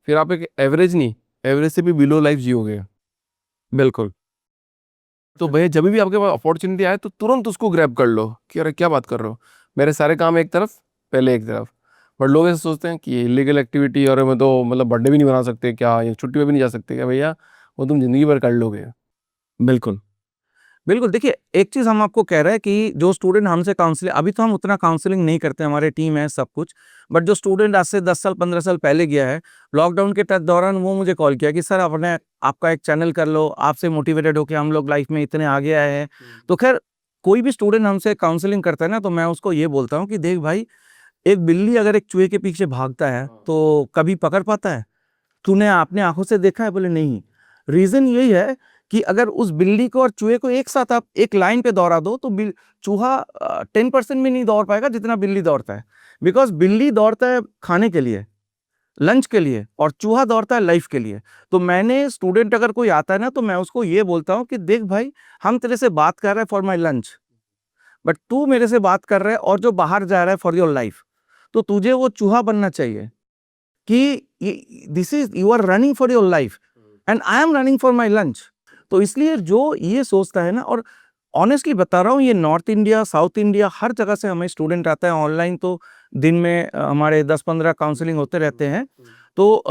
फिर आप एक एवरेज नहीं, एवरेज से भी बिलो लाइफ जियोगे। बिल्कुल। तो भैया जब भी आपके पास अपॉर्चुनिटी आए तो तुरंत उसको ग्रैब कर लो कि अरे क्या बात कर रहे हो, मेरे सारे काम एक तरफ, पहले एक तरफ। बट लोग ऐसे सोचते हैं कि ये इलीगल एक्टिविटी, और मैं तो मतलब बर्थडे भी नहीं बना सकते क्या, या छुट्टी पे भी नहीं जा सकते क्या। भैया वो तुम जिंदगी भर कर लोगे। बिल्कुल। बिल्कुल, देखिए एक चीज़ हम आपको कह रहे हैं कि जो स्टूडेंट हमसे काउंसलिंग, अभी तो हम उतना काउंसलिंग नहीं करते, हमारे टीम है सब कुछ, बट जो स्टूडेंट आज से 10 साल 15 साल पहले गया है, लॉकडाउन के दौरान वो मुझे कॉल किया कि सर आपने आपका एक चैनल कर लो, आपसे मोटिवेटेड होके हम लोग लाइफ में इतने आगे आए हैं। तो खैर कोई भी स्टूडेंट हमसे काउंसलिंग करता है ना, तो मैं उसको ये बोलता हूँ कि देख भाई, एक बिल्ली अगर एक चूहे के पीछे भागता है तो कभी पकड़ पाता है? तूने अपने आंखों से देखा है? बोले नहीं। रीजन यही है कि अगर उस बिल्ली को और चूहे को एक साथ आप एक लाइन पे दौड़ा दो तो चूहा 10% भी नहीं दौड़ पाएगा जितना बिल्ली दौड़ता है। बिकॉज बिल्ली दौड़ता है खाने के लिए, लंच के लिए, और चूहा दौड़ता है लाइफ के लिए। तो मैंने स्टूडेंट अगर कोई आता है ना, तो मैं उसको ये बोलता हूँ कि देख भाई, हम तेरे से बात कर रहे हैं फॉर माई लंच, बट तू मेरे से बात कर रहा है और जो बाहर जा रहा है फॉर योर लाइफ। तो तुझे वो चूहा बनना चाहिए कि this is, you are running for your life and I am running for my lunch. तो इसलिए जो ये सोचता है ना, और ऑनेस्टली बता रहा हूँ, ये नॉर्थ इंडिया, साउथ इंडिया, हर जगह से हमें स्टूडेंट आता है। ऑनलाइन तो दिन में हमारे 10-15 काउंसलिंग होते रहते हैं। तो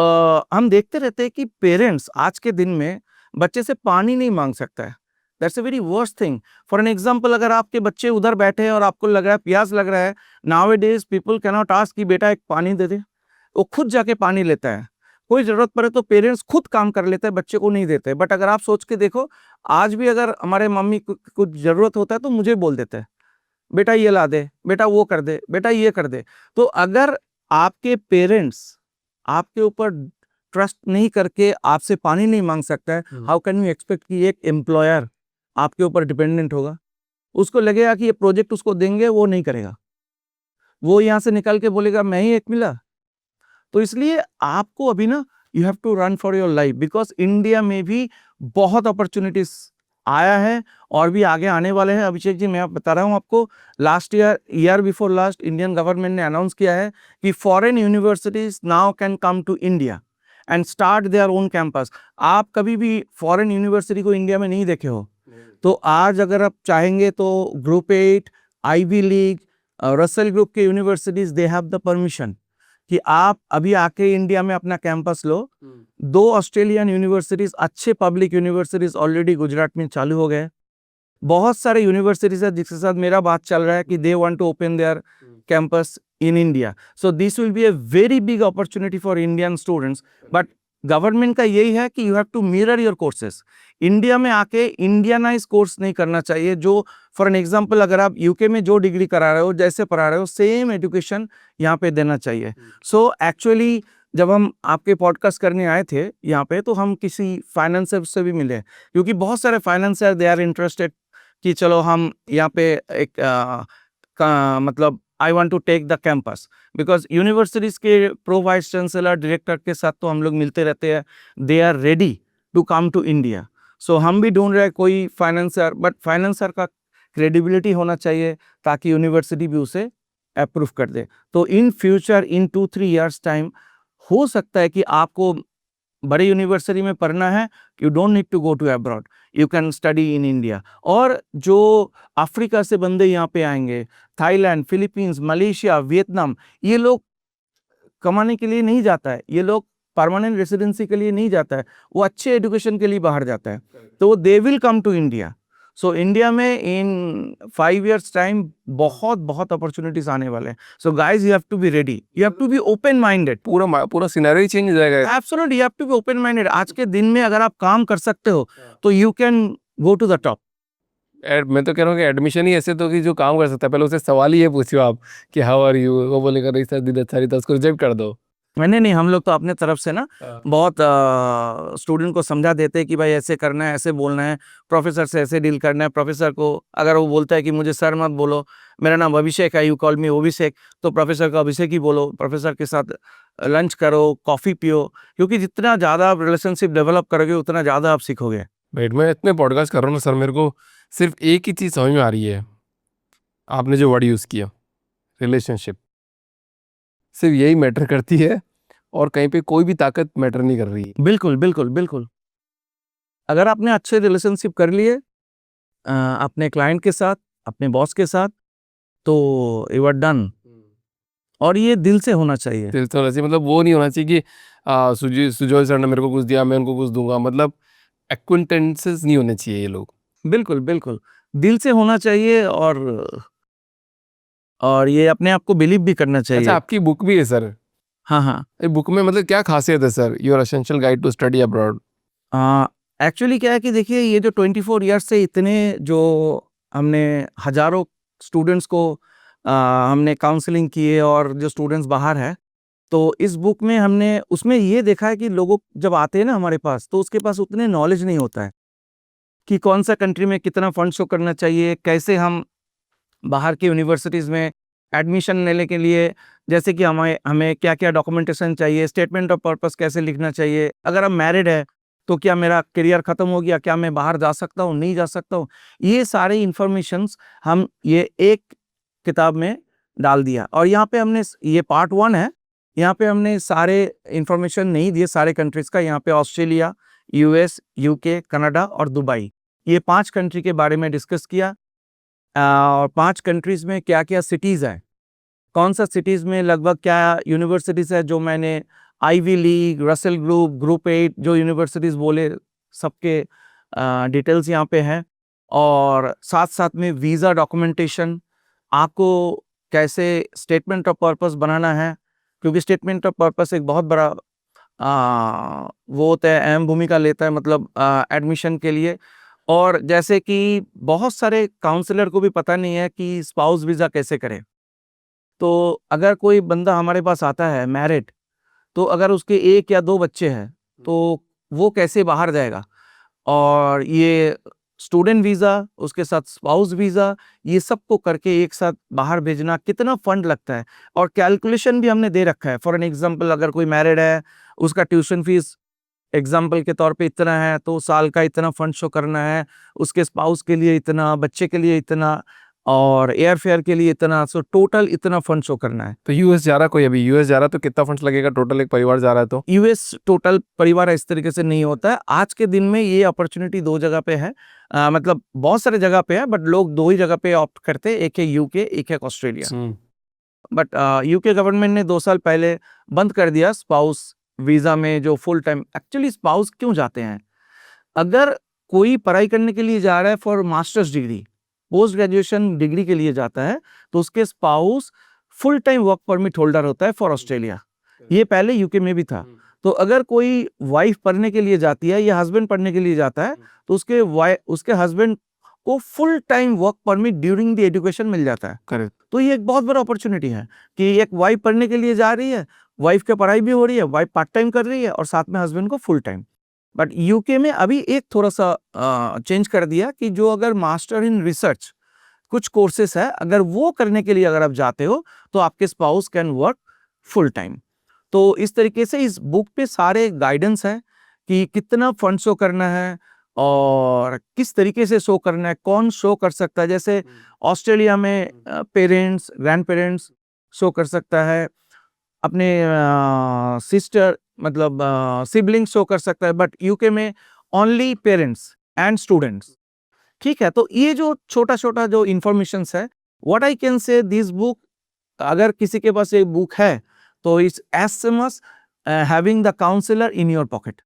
हम देखते रहते हैं कि पेरेंट्स आज के दिन में बच्चे से पानी नहीं मांग सकता है। That's a very worst thing. For an example, अगर आपके बच्चे उधर बैठे हैं और आपको लग रहा है प्यास लग रहा है, now A days people can not ask कि बेटा एक पानी दे दे, वो खुद जाके पानी लेता है। कोई जरूरत पड़े तो पेरेंट्स खुद काम कर लेते हैं, बच्चे को नहीं देते। बट अगर आप सोच के देखो, आज भी अगर हमारे मम्मी को कुछ जरूरत होता है तो मुझे बोल देते हैं, बेटा ये ला दे, बेटा वो कर दे, बेटा ये कर दे। तो अगर आपके पेरेंट्स आपके ऊपर ट्रस्ट नहीं करके आपसे पानी नहीं मांग सकता है, हाउ कैन यू एक्सपेक्ट कि एक एम्प्लॉयर आपके ऊपर डिपेंडेंट होगा? उसको लगेगा कि ये प्रोजेक्ट उसको देंगे, वो नहीं करेगा, वो यहाँ से निकल के बोलेगा मैं ही एक मिला। तो इसलिए आपको अभी ना, you have to run for your life, because India में भी बहुत अपॉर्चुनिटीज आया है और भी आगे आने वाले हैं। अभिषेक जी, मैं आप बता रहा हूँ आपको, last year before last, Indian government ने अनाउंस किया है कि foreign universities now can come to India and start their own campus. आप कभी भी फॉरेन यूनिवर्सिटी को इंडिया में नहीं देखे हो, तो आज अगर आप चाहेंगे तो group 8, Ivy League, Russell group के universities, they have the permission कि आप अभी आके इंडिया में अपना कैंपस लो। 2 ऑस्ट्रेलियन यूनिवर्सिटीज, अच्छे पब्लिक यूनिवर्सिटीज ऑलरेडी गुजरात में चालू हो गए। बहुत सारे यूनिवर्सिटीज है जिसके साथ मेरा बात चल रहा है कि they want to open their campus in India. So this will be a very big opportunity for Indian students. But government का यही है कि you have to mirror your courses. India में आके इंडियनाइज कोर्स नहीं करना चाहिए। जो फॉर एन एग्जांपल, अगर आप यूके में जो डिग्री करा रहे हो, जैसे पढ़ा रहे हो, सेम एजुकेशन यहाँ पे देना चाहिए। सो एक्चुअली जब हम आपके पॉडकास्ट करने आए थे यहाँ पे, तो हम किसी फाइनेंसर से भी मिले, क्योंकि बहुत सारे फाइनेंसर दे आर इंटरेस्टेड कि चलो हम यहाँ पे एक मतलब I want to take the campus, because universities के प्रो वाइस चांसलर, डायरेक्टर के साथ तो हम लोग मिलते रहते हैं। They are ready to come to India. So हम भी ढूंढ रहे हैं कोई फाइनेंसर, बट फाइनेंसर का क्रेडिबिलिटी होना चाहिए ताकि यूनिवर्सिटी भी उसे अप्रूव कर दे। तो in future, in 2-3 years time, हो सकता है कि आपको बड़े यूनिवर्सिटी में पढ़ना है, you don't need to go to abroad, you can study in India. और जो अफ्रीका से बंदे यहाँ पे आएंगे, थाईलैंड, फिलीपींस, मलेशिया, वियतनाम, ये लोग कमाने के लिए नहीं जाता है, ये लोग परमानेंट रेसिडेंसी के लिए नहीं जाता है, वो अच्छे एजुकेशन के लिए बाहर जाता है, तो they will come to India. So India में इन 5 years टाइम बहुत बहुत अपॉर्चुनिटीज आने वाले हैं। So guys, you have to be ready, you have to be open minded. पूरा सिनेरियो ही चेंज हो जाएगा। Absolutely, you have to be open minded. आज के दिन में अगर आप काम कर सकते हो तो you can go to the top. मैं तो कह रहा हूँ कि एडमिशन ही ऐसे तो कि जो काम कर सकता है, पहले उसे सवाल ही ये पूछो आप कि हाउ आर यू, वो बोलेगा नहीं सर दीदी अच्छा नहीं था, उसको रिजेक्ट कर दो। मैंने नहीं, हम लोग तो अपने तरफ से ना बहुत स्टूडेंट को समझा देते हैं कि भाई ऐसे करना है, ऐसे बोलना है, प्रोफेसर से ऐसे डील करना है। प्रोफेसर को अगर वो बोलता है कि मुझे सर मत बोलो, मेरा नाम अभिषेक है, यू कॉल मी अभिषेक, तो प्रोफेसर को अभिषेक ही बोलो। प्रोफेसर के साथ लंच करो, कॉफ़ी पियो, क्योंकि जितना ज़्यादा आप रिलेशनशिप डेवलप करोगे उतना ज़्यादा आप सीखोगे। वेट, मैं इतने पॉडकास्ट कर रहा हूँ ना सर, मेरे को सिर्फ एक ही चीज़ समझ में आ रही है, आपने जो वर्ड यूज़ किया रिलेशनशिप, सिर्फ यही मैटर करती है और कहीं पे कोई भी ताकत मैटर नहीं कर रही है। बिल्कुल बिल्कुल बिल्कुल। अगर आपने अच्छे रिलेशनशिप कर लिए अपने क्लाइंट के साथ, अपने बॉस के साथ, तो यू आर डन। और ये दिल से होना चाहिए। दिल से होना चाहिए, मतलब वो नहीं होना चाहिए कि सुजॉय सर ने मेरे को कुछ दिया मैं उनको कुछ दूंगा, मतलब एक्विंटेंसेस नहीं होने चाहिए ये लोग। बिल्कुल बिल्कुल, दिल से होना चाहिए। और ये अपने आप को बिलीव भी करना अच्छा, चाहिए। आपकी बुक भी है सर? हाँ हाँ। ये बुक में मतलब क्या खासियत है sir, your essential guide to study abroad? Actually क्या है कि देखिए, ये जो 24 ईयर्स से इतने जो हमने हजारों स्टूडेंट्स को हमने काउंसलिंग किए और जो स्टूडेंट्स बाहर है, तो इस बुक में हमने उसमें ये देखा है कि लोगों जब आते हैं ना हमारे पास, तो उसके पास उतने नॉलेज नहीं होता है कि कौन सा कंट्री में कितना फंड शो करना चाहिए, कैसे हम बाहर की यूनिवर्सिटीज़ में एडमिशन लेने के लिए, जैसे कि हमें हमें क्या-क्या डॉक्यूमेंटेशन चाहिए, स्टेटमेंट ऑफ पर्पस कैसे लिखना चाहिए, अगर हम मैरिड है तो क्या मेरा करियर ख़त्म हो गया, क्या मैं बाहर जा सकता हूँ, नहीं जा सकता हूँ? ये सारे इन्फॉर्मेशंस हम ये एक किताब में डाल दिया। और यहाँ पे हमने ये पार्ट 1 है, यहाँ पे हमने सारे इन्फॉर्मेशन नहीं दिए सारे कंट्रीज़ का। यहाँ पे ऑस्ट्रेलिया, यूएस, यूके, कनाडा और दुबई, ये 5 कंट्री के बारे में डिस्कस किया। और 5 कंट्रीज़ में क्या-क्या सिटीज़ हैं, कौन सा सिटीज़ में लगभग क्या यूनिवर्सिटीज़ है, जो मैंने Ivy League, Russell group, group 8 जो यूनिवर्सिटीज़ बोले, सबके डिटेल्स यहाँ पे हैं। और साथ-साथ में वीज़ा डॉक्यूमेंटेशन, आपको कैसे स्टेटमेंट ऑफ पर्पस बनाना है, क्योंकि स्टेटमेंट ऑफ पर्पस एक बहुत बड़ा वो होता है, अहम भूमिका लेता है, मतलब एडमिशन के लिए। और जैसे कि बहुत सारे काउंसलर को भी पता नहीं है कि स्पाउस वीज़ा कैसे करें। तो अगर कोई बंदा हमारे पास आता है मैरिड, तो अगर उसके 1 या 2 बच्चे हैं, तो वो कैसे बाहर जाएगा? और ये स्टूडेंट वीज़ा, उसके साथ स्पाउस वीज़ा, ये सबको करके एक साथ बाहर भेजना कितना फंड लगता है, और कैलकुलेशन भी हमने दे रखा है। फॉर एन एग्जांपल, अगर कोई मैरिड है, उसका ट्यूशन फीस एग्जाम्पल के तौर पे इतना है, तो साल का इतना फंड शो करना है, उसके स्पाउस के लिए इतना, बच्चे के लिए इतना, और एयर फेयर के लिए इतना, सो टोटल इतना फंड शो करना है। तो यूएस जा रहा, कोई अभी यूएस जा रहा तो कितना फंड्स लगेगा टोटल, एक परिवार जा रहा है तो? यूएस टोटल परिवार इस तरीके से नहीं होता है। आज के दिन में ये अपॉर्चुनिटी 2 जगह पे है, मतलब बहुत सारे जगह पे है, बट लोग 2 ही जगह पे ऑप्ट करते हैं, एक है यूके, एक है ऑस्ट्रेलिया। बट यूके गवर्नमेंट ने 2 साल पहले बंद कर दिया स्पाउस वीज़ा में जो फुल टाइम। एक्चुअली स्पाउस क्यों जाते हैं? अगर कोई पढ़ाई करने के लिए जा रहा है for masters degree, post graduation degree के लिए जाता है, तो उसके spouse full time work permit holder होता है फॉर ऑस्ट्रेलिया। ये पहले यूके में भी था। तो अगर कोई वाइफ पढ़ने के लिए जाती है या हस्बैंड पढ़ने के लिए जाता है, तो उसके हस्बैंड को full time work permit during the education मिल जाता है। करेक्ट। तो ये एक बहुत बड़ा अपॉर्चुनिटी है कि एक वाइफ पढ़ने के लिए जा रही है, वाइफ की पढ़ाई भी हो रही है, वाइफ पार्ट टाइम कर रही है, और साथ में हस्बैंड को फुल टाइम। बट यूके में अभी एक थोड़ा-सा चेंज कर दिया कि जो अगर मास्टर इन रिसर्च कुछ कोर्सेस है, अगर वो करने के लिए अगर आप जाते हो, तो आपके spouse can work full time. तो इस तरीके से इस बुक पे सारे गाइडेंस है कि कितना फंड शो करना है और किस तरीके से शो करना है, कौन शो कर सकता है। जैसे ऑस्ट्रेलिया में पेरेंट्स, ग्रैंड पेरेंट्स शो कर सकता है, अपने सिस्टर मतलब सिबलिंग्स शो कर सकता है, बट यूके में ओनली पेरेंट्स एंड स्टूडेंट्स। ठीक है, तो ये जो छोटा छोटा जो इंफॉर्मेशन है, what I can say this book, अगर किसी के पास एक बुक है तो it's as famous having the counsellor in your pocket.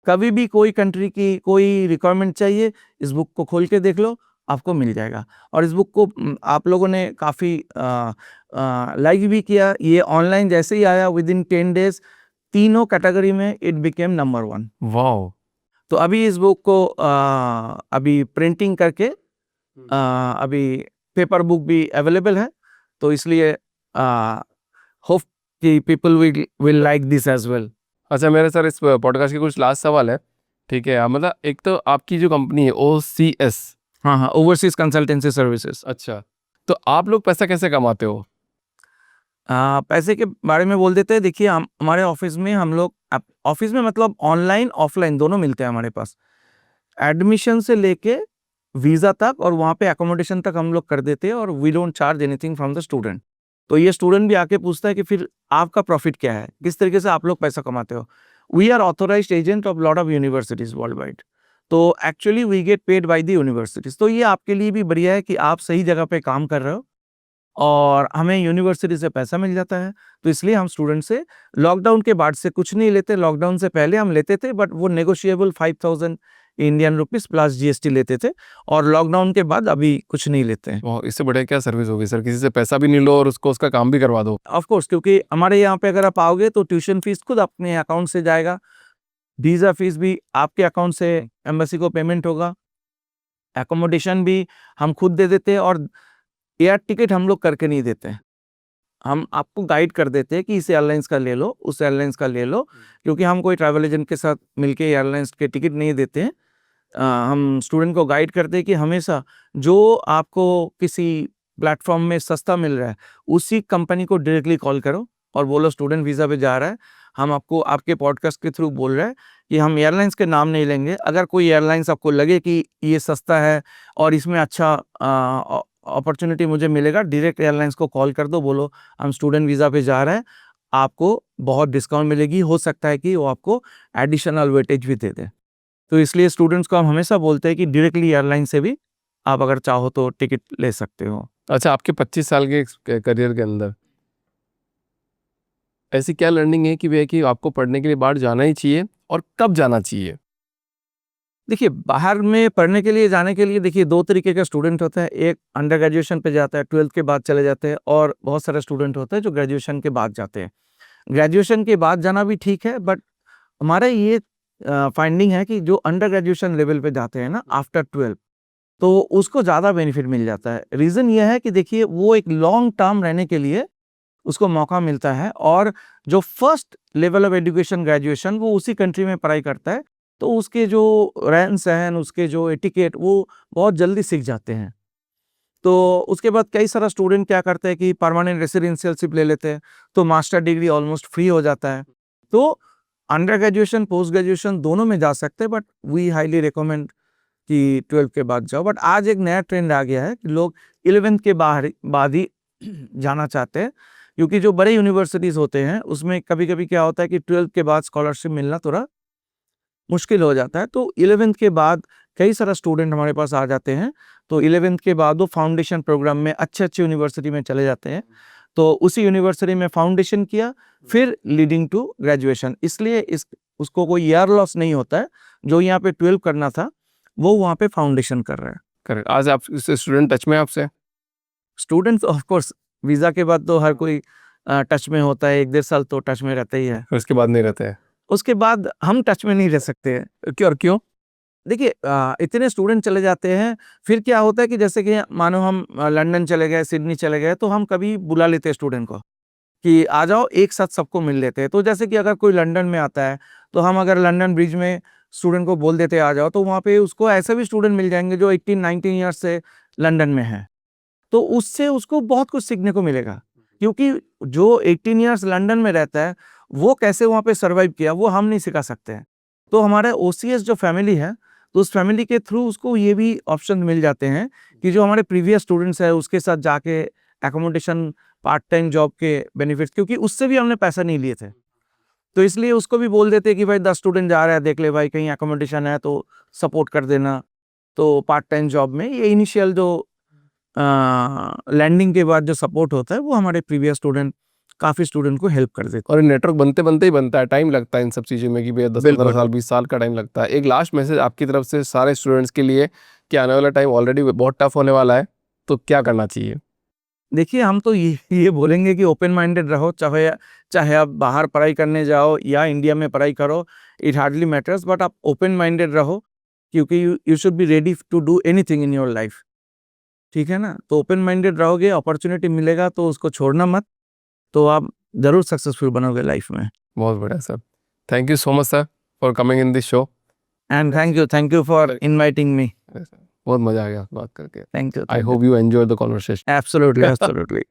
कभी भी कोई कंट्री की कोई रिक्वायरमेंट चाहिए, इस बुक को खोल के देख लो, आपको मिल जाएगा। और इस बुक को आप लोगों ने काफ़ी लाइक भी किया। ये ऑनलाइन जैसे ही आया विद इन 10 डेज तीनों कैटेगरी में इट बिकेम नंबर 1। वाओ। तो अभी इस बुक को अभी प्रिंटिंग करके अभी पेपर बुक भी अवेलेबल है, तो इसलिए होप कि people will like this as well. अच्छा मेरे सर इस पॉडकास्ट के कुछ लास्ट सवाल है, ठीक है। मतलब एक तो आपकी जो कंपनी है OCS, हाँ हाँ, ओवरसीज कंसल्टेंसी सर्विसेज। अच्छा, तो आप लोग पैसा कैसे कमाते हो? पैसे के बारे में बोल देते हैं। देखिए, हम हमारे ऑफिस में हम लोग ऑफिस में मतलब ऑनलाइन ऑफलाइन दोनों मिलते हैं हमारे पास। एडमिशन से लेके वीज़ा तक और वहाँ पे अकोमोडेशन तक हम लोग कर देते हैं, और we don't charge anything from the student. तो ये स्टूडेंट भी आके पूछता है कि फिर आपका प्रॉफिट क्या है, किस तरीके से आप लोग पैसा कमाते हो। We are authorised agent of lot of universities world wide, तो actually we get paid by the universities. तो ये आपके लिए भी बढ़िया है कि आप सही जगह पे काम कर रहे हो और हमें यूनिवर्सिटी से पैसा मिल जाता है। तो इसलिए हम स्टूडेंट से लॉकडाउन के बाद से कुछ नहीं लेते। लॉकडाउन से पहले हम लेते थे, बट वो negotiable 5000 Indian rupees plus GST लेते थे, और लॉकडाउन के बाद अभी कुछ नहीं लेते हैं। वाह, इससे बढ़िया क्या सर्विस होगी सर, किसी से पैसा भी नहीं लो और उसको उसका काम भी करवा दो। ऑफ कोर्स, क्योंकि हमारे यहाँ पे अगर आप आओगे तो ट्यूशन फीस खुद अपने अकाउंट से जाएगा, वीजा फीस भी आपके अकाउंट से एम्बेसी को पेमेंट होगा, एकोमोडेशन भी हम खुद दे देते हैं, और एयर टिकट हम लोग करके नहीं देते हैं। हम आपको गाइड कर देते हैं कि इस एयरलाइंस का ले लो, उस एयरलाइंस का ले लो, क्योंकि हम कोई ट्रैवल एजेंट के साथ मिलके एयरलाइंस के टिकट नहीं देते हैं। हम स्टूडेंट को गाइड करते हैं कि हमेशा जो आपको किसी प्लेटफॉर्म में सस्ता मिल रहा है उसी कंपनी को डायरेक्टली कॉल करो और बोलो स्टूडेंट वीज़ा पे जा रहा है, हम आपको आपके पॉडकास्ट के थ्रू बोल रहे हैं कि हम एयरलाइंस के नाम नहीं लेंगे। अगर कोई एयरलाइंस आपको लगे कि ये सस्ता है और इसमें अच्छा अपॉर्चुनिटी मुझे मिलेगा, डायरेक्ट एयरलाइंस को कॉल कर दो, बोलो हम स्टूडेंट वीज़ा पे जा रहे हैं, आपको बहुत डिस्काउंट मिलेगी। हो सकता है कि वो आपको एडिशनल वेटेज भी दे दें। तो इसलिए स्टूडेंट्स को हम हमेशा बोलते हैं कि डायरेक्टली एयरलाइन से भी आप अगर चाहो तो टिकट ले सकते हो। अच्छा, आपके 25 साल के करियर के अंदर ऐसी क्या लर्निंग है कि भैया कि आपको पढ़ने के लिए बाहर जाना ही चाहिए और कब जाना चाहिए? देखिए, बाहर में पढ़ने के लिए जाने के लिए देखिए 2 तरीके का स्टूडेंट होता है। एक अंडर ग्रेजुएशन पे जाता है, 12th के बाद चले जाते हैं, और बहुत सारे स्टूडेंट होते हैं जो ग्रेजुएशन के बाद जाते हैं। ग्रेजुएशन के बाद जाना भी ठीक है, बट हमारा ये फाइंडिंग है कि जो अंडर ग्रेजुएशन लेवल पे जाते हैं ना आफ्टर 12, तो उसको ज़्यादा बेनिफिट मिल जाता है। रीज़न ये है कि देखिए वो एक लॉन्ग टर्म रहने के लिए उसको मौका मिलता है, और जो first level of education graduation वो उसी कंट्री में पढ़ाई करता है, तो उसके जो रहन-सहन, उसके जो एटिकेट वो बहुत जल्दी सीख जाते हैं। तो उसके बाद कई सारा स्टूडेंट क्या करते हैं कि परमानेंट रेसिडेंशियलशिप ले लेते हैं, तो मास्टर डिग्री ऑलमोस्ट फ्री हो जाता है। तो अंडर ग्रेजुएशन, पोस्ट ग्रेजुएशन दोनों में जा सकते हैं, बट वी हाईली रिकमेंड कि 12 के बाद जाओ। बट आज एक नया ट्रेंड आ गया है कि लोग 11th के बाद ही जाना चाहते हैं, क्योंकि जो बड़े यूनिवर्सिटीज़ होते हैं उसमें कभी-कभी क्या होता है कि 12th के बाद स्कॉलरशिप मिलना थोड़ा मुश्किल हो जाता है। तो 11th के बाद कई सारा स्टूडेंट हमारे पास आ जाते हैं, तो 11th के बाद वो फाउंडेशन प्रोग्राम में अच्छे-अच्छे यूनिवर्सिटी में चले जाते हैं। तो उसी यूनिवर्सिटी में फाउंडेशन किया, फिर लीडिंग टू ग्रेजुएशन। इसलिए उसको कोई ईयर लॉस नहीं होता है। जो यहाँ पे 12 करना था, वो वहाँ पे फाउंडेशन कर रहा है। करेक्ट। आज आप स्टूडेंट टच में आपसे? स्टूडेंट्स ऑफ कोर्स वीज़ा के बाद तो हर कोई टच में होता है, 1 डेढ़ साल तो टच में रहता ही है। उसके बाद नहीं रहते हैं? उसके बाद हम टच में नहीं रह सकते हैं। क्यों और क्यों? देखिए, इतने स्टूडेंट चले जाते हैं, फिर क्या होता है कि जैसे कि मानो हम लंदन चले गए, सिडनी चले गए, तो हम कभी बुला लेते हैं स्टूडेंट को कि आ जाओ, एक साथ सबको मिल लेते हैं। तो जैसे कि अगर कोई लंदन में आता है, तो हम अगर लंदन ब्रिज में स्टूडेंट को बोल देते हैं आ जाओ, तो वहाँ पे उसको ऐसे भी स्टूडेंट मिल जाएंगे जो 18-19 ईयर्स से लंदन में है। तो उससे उसको बहुत कुछ सीखने को मिलेगा, क्योंकि जो 18 ईयर्स लंदन में रहता है, वो कैसे वहाँ पे सर्वाइव किया, वो हम नहीं सिखा सकते हैं। तो हमारे ओसीएस जो फैमिली है, तो उस फैमिली के थ्रू उसको ये भी ऑप्शन मिल जाते हैं कि जो हमारे प्रीवियस स्टूडेंट्स हैं, उसके साथ जाके एकोमोडेशन, पार्ट टाइम जॉब के बेनिफिट्स, क्योंकि उससे भी हमने पैसा नहीं लिए थे। तो इसलिए उसको भी बोल देते कि भाई 10 स्टूडेंट जा रहा है, देख ले भाई कहीं अकोमोडेशन है तो सपोर्ट कर देना। तो पार्ट टाइम जॉब में ये इनिशियल जो लैंडिंग के बाद जो सपोर्ट होता है वो हमारे प्रीवियस स्टूडेंट काफ़ी स्टूडेंट को हेल्प कर देते और नेटवर्क बनते बनते ही बनता है, टाइम लगता है इन सब चीज़ों में कि भैया 10-15 बिल्कुल। साल 20 साल का टाइम लगता है। एक लास्ट मैसेज आपकी तरफ से सारे स्टूडेंट्स के लिए कि आने वाला टाइम ऑलरेडी बहुत टफ होने वाला है, तो क्या करना चाहिए? देखिए हम तो ये बोलेंगे कि ओपन माइंडेड रहो, चाहे चाहे आप बाहर पढ़ाई करने जाओ या इंडिया में पढ़ाई करो, इट हार्डली मैटर्स, बट आप ओपन माइंडेड रहो, क्योंकि you should be ready to do anything in your life. ठीक है ना? तो ओपन माइंडेड रहोगे, अपॉर्चुनिटी मिलेगा तो उसको छोड़ना मत, तो आप ज़रूर सक्सेसफुल बनोगे लाइफ में। बहुत बढ़िया sir, thank you so much sir for coming in this show. And thank you for inviting me. बहुत मजा आ गया बात करके। Thank you. I hope you enjoy the conversation. Absolutely, absolutely.